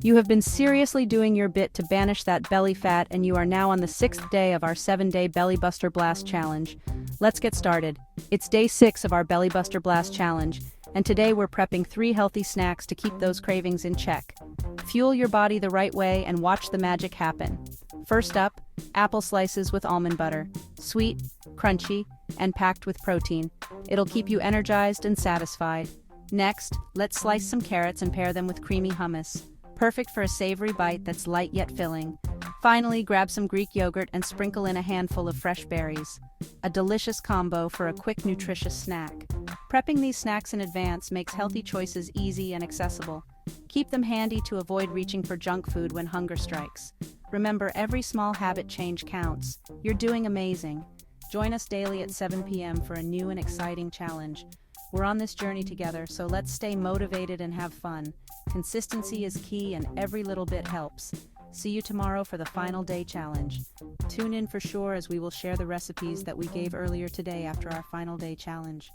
You have been seriously doing your bit to banish that belly fat, and you are now on the 6th day of our 7-day Belly Buster Blast Challenge. Let's get started. It's day 6 of our Belly Buster Blast Challenge, and today we're prepping 3 healthy snacks to keep those cravings in check. Fuel your body the right way and watch the magic happen. First up, apple slices with almond butter. Sweet, crunchy, and packed with protein. It'll keep you energized and satisfied. Next, let's slice some carrots and pair them with creamy hummus. Perfect for a savory bite that's light yet filling. Finally, grab some Greek yogurt and sprinkle in a handful of fresh berries. A delicious combo for a quick, nutritious snack. Prepping these snacks in advance makes healthy choices easy and accessible. Keep them handy to avoid reaching for junk food when hunger strikes. Remember, every small habit change counts. You're doing amazing. Join us daily at 7 p.m. for a new and exciting challenge. We're on this journey together, so let's stay motivated and have fun. Consistency is key, and every little bit helps. See you tomorrow for the final day challenge. Tune in for sure, as we will share the recipes that we gave earlier today after our final day challenge.